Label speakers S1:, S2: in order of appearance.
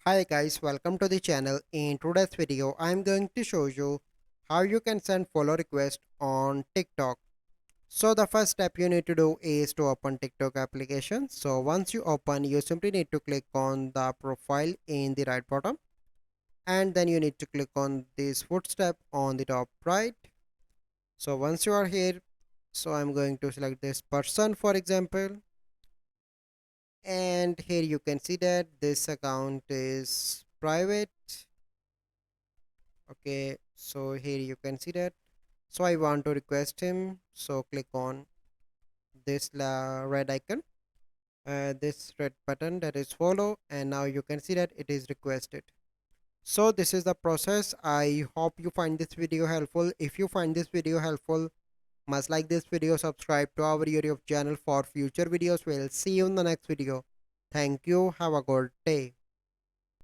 S1: Hi guys, welcome to the channel. In today's video, I'm going to show you how you can send follow request on TikTok. So the first step you need to do is to open TikTok application. So once you open, you simply need to click on the profile in the right bottom, and then you need to click on this footstep on the top right. So once you are here, so I'm going to select this person for example, and here you can see that this account is private. Okay, so here you can see that. So I want to request him, so click on this red icon, this red button, that is follow, and now you can see that it is requested. So this is the process. I hope you find this video helpful. If you find this video helpful, must like this video, subscribe to our YouTube channel for future videos. We'll see you in the next video. Thank you, have a good day.